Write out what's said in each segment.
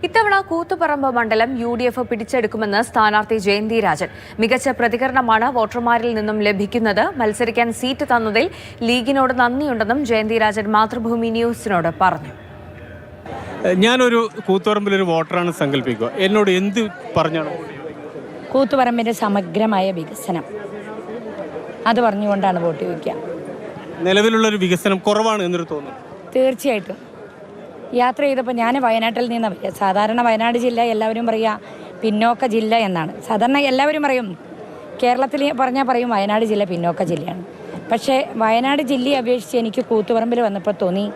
ഇത്തവണ കൂത്തുപറമ്പ് മണ്ഡലം UDF പിടിച്ചെടുക്കുമെന്ന് സ്ഥാനാർത്ഥി ജയന്തി രാജൻ. മികച്ച പ്രതികരണമാണ് വോട്ടർമാരിൽ നിന്നും ലഭിക്കുന്നത്. മത്സരിക്കാൻ സീറ്റ് തന്നതിൽ ലീഗിനോട് നന്ദിയുണ്ടെന്നും ജയന്തി രാജൻ മാതൃഭൂമി ന്യൂസിനോട് പറഞ്ഞു. ഞാനൊരു കൂത്തുപറമ്പിലൊരു വോട്ടറാണ് സങ്കല്പിക്കുക. എന്നോട് എന്ത് പറഞ്ഞാണ്? കൂത്തുപറമ്പിൻ്റെ സമഗ്രമായ വികസനം അത് പറഞ്ഞുകൊണ്ടാണ് വോട്ട് ചോദിക്കുക. നിലവിലുള്ളൊരു വികസനം കുറവാണ് എന്നൊരു തോന്നുന്നു. തീർച്ചയായിട്ടും യാത്ര ചെയ്തപ്പോൾ ഞാൻ വയനാട്ടിൽ നിന്ന് വരിക. സാധാരണ വയനാട് ജില്ല എല്ലാവരും പറയുക പിന്നോക്ക ജില്ല എന്നാണ്. സാധാരണ എല്ലാവരും പറയും, കേരളത്തിൽ പറഞ്ഞാൽ പറയും വയനാട് ജില്ല പിന്നോക്ക ജില്ലയാണ്. പക്ഷേ വയനാട് ജില്ലയെ അപേക്ഷിച്ച് എനിക്ക് കൂത്തുപറമ്പിൽ വന്നപ്പോൾ തോന്നി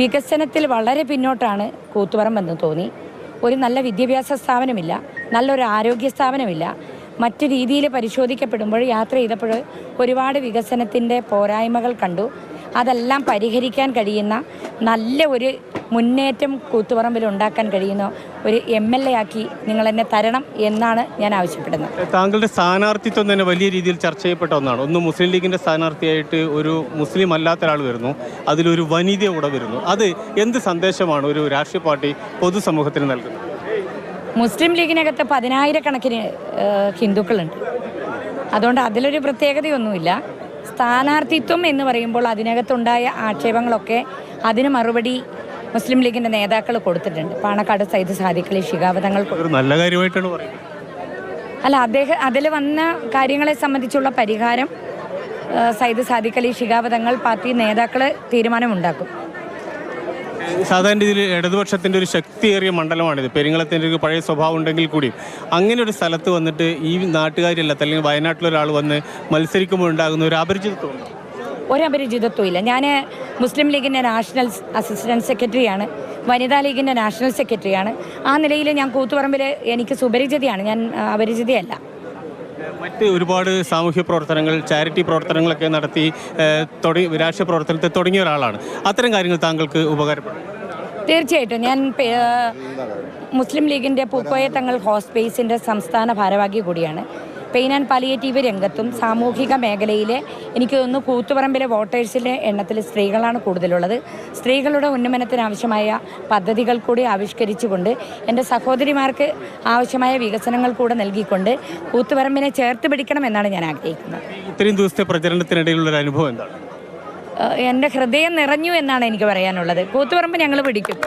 വികസനത്തിൽ വളരെ പിന്നോട്ടാണ് കൂത്തുപറമ്പെന്ന് തോന്നി. ഒരു നല്ല വിദ്യാഭ്യാസ സ്ഥാപനമില്ല, നല്ലൊരു ആരോഗ്യ സ്ഥാപനമില്ല. മറ്റു രീതിയിൽ പരിശോധിക്കപ്പെടുമ്പോൾ യാത്ര ചെയ്തപ്പോൾ ഒരുപാട് വികസനത്തിൻ്റെ പോരായ്മകൾ കണ്ടു. അതെല്ലാം പരിഹരിക്കാൻ കഴിയുന്ന നല്ല ഒരു മുന്നേറ്റം കൂത്തുപറമ്പിൽ ഉണ്ടാക്കാൻ കഴിയുന്ന ഒരു MLA ആക്കി നിങ്ങൾ എന്നെ തരണം എന്നാണ് ഞാൻ ആവശ്യപ്പെടുന്നത്. താങ്കളുടെ സ്ഥാനാർത്ഥിത്വം തന്നെ വലിയ രീതിയിൽ ചർച്ച ചെയ്യപ്പെട്ട ഒന്നാണ്. ഒന്ന് മുസ്ലിം ലീഗിൻ്റെ സ്ഥാനാർത്ഥിയായിട്ട് ഒരു മുസ്ലിം അല്ലാത്ത ഒരാൾ വരുന്നു, അതിലൊരു വനിത കൂടെ വരുന്നു. അത് എന്ത് സന്ദേശമാണ് ഒരു രാഷ്ട്രീയ പാർട്ടി പൊതുസമൂഹത്തിന് നൽകുന്നത്? മുസ്ലിം ലീഗിനകത്ത് 10,000 കണക്കിന് ഹിന്ദുക്കളുണ്ട്. അതുകൊണ്ട് അതിലൊരു പ്രത്യേകതയൊന്നുമില്ല. സ്ഥാനാർത്ഥിത്വം എന്ന് പറയുമ്പോൾ അതിനകത്തുണ്ടായ ആക്ഷേപങ്ങളൊക്കെ അതിന് മറുപടി മുസ്ലിം ലീഗിൻ്റെ നേതാക്കൾ കൊടുത്തിട്ടുണ്ട്. പാണക്കാട് സയ്യിദ് സാദിഖ് അലി ശിഹാബ് തങ്ങൾ നല്ല കാര്യമായിട്ടാണ് പറയുന്നത്. അല്ല, അതിൽ വന്ന കാര്യങ്ങളെ സംബന്ധിച്ചുള്ള പരിഹാരം സയ്യിദ് സാദിഖ് അലി ശിഹാബ് തങ്ങൾ പാർട്ടി നേതാക്കൾ തീരുമാനമുണ്ടാക്കും. സാധാരണ രീതിയിൽ ഇടതുപക്ഷത്തിൻ്റെ ഒരു ശക്തിയേറിയ മണ്ഡലമാണിത്. പെരിങ്ങളത്തിൻ്റെ ഒരു പഴയ സ്വഭാവം ഉണ്ടെങ്കിൽ കൂടി അങ്ങനെ ഒരു സ്ഥലത്ത് വന്നിട്ട് ഈ നാട്ടുകാരില്ലാത്ത അല്ലെങ്കിൽ വയനാട്ടിലൊരാൾ വന്ന് മത്സരിക്കുമ്പോൾ ഉണ്ടാകുന്ന ഒരു അപരിചിതത്വം? ഒരപരിചിതത്വം ഇല്ല. ഞാൻ മുസ്ലിം ലീഗിൻ്റെ നാഷണൽ അസിസ്റ്റൻറ്റ് സെക്രട്ടറിയാണ്, വനിതാ ലീഗിൻ്റെ നാഷണൽ സെക്രട്ടറിയാണ്. ആ നിലയിൽ ഞാൻ കൂത്തുപറമ്പിൽ എനിക്ക് സുപരിചിതയാണ്, ഞാൻ അപരിചിതയല്ല. മറ്റ് ഒരുപാട് സാമൂഹ്യ പ്രവർത്തനങ്ങൾ, ചാരിറ്റി പ്രവർത്തനങ്ങളൊക്കെ നടത്തി രാഷ്ട്രീയ പ്രവർത്തനത്തെ തുടങ്ങിയ ഒരാളാണ്. അത്തരം കാര്യങ്ങൾ താങ്കൾക്ക് ഉപകാരപ്പെടും? തീർച്ചയായിട്ടും. ഞാൻ മുസ്ലിം ലീഗിൻ്റെ പൂക്കോയ തങ്ങൾ ഹോസ്പേസിൻ്റെ സംസ്ഥാന ഭാരവാഹി കൂടിയാണ്. പെയിൻ ആൻഡ് പാലിയേറ്റീവ് രംഗത്തും സാമൂഹിക മേഖലയിലെ എനിക്ക് തോന്നുന്നു കൂത്തുപറമ്പിലെ വോട്ടേഴ്സിൻ്റെ എണ്ണത്തിൽ സ്ത്രീകളാണ് കൂടുതലുള്ളത്. സ്ത്രീകളുടെ ഉന്നമനത്തിനാവശ്യമായ പദ്ധതികൾ കൂടി ആവിഷ്കരിച്ചുകൊണ്ട് എൻ്റെ സഹോദരിമാർക്ക് ആവശ്യമായ വികസനങ്ങൾ കൂടെ നൽകിക്കൊണ്ട് കൂത്തുപറമ്പിനെ ചേർത്ത് പിടിക്കണമെന്നാണ് ഞാൻ ആഗ്രഹിക്കുന്നത്. ഇത്രയും ദിവസത്തെ പ്രചരണത്തിനിടയിലുള്ള ഒരു അനുഭവം എന്താണ്? എൻ്റെ ഹൃദയം നിറഞ്ഞു എന്നാണ് എനിക്ക് പറയാനുള്ളത്. കൂത്തുപറമ്പ് ഞങ്ങൾ പിടിക്കും.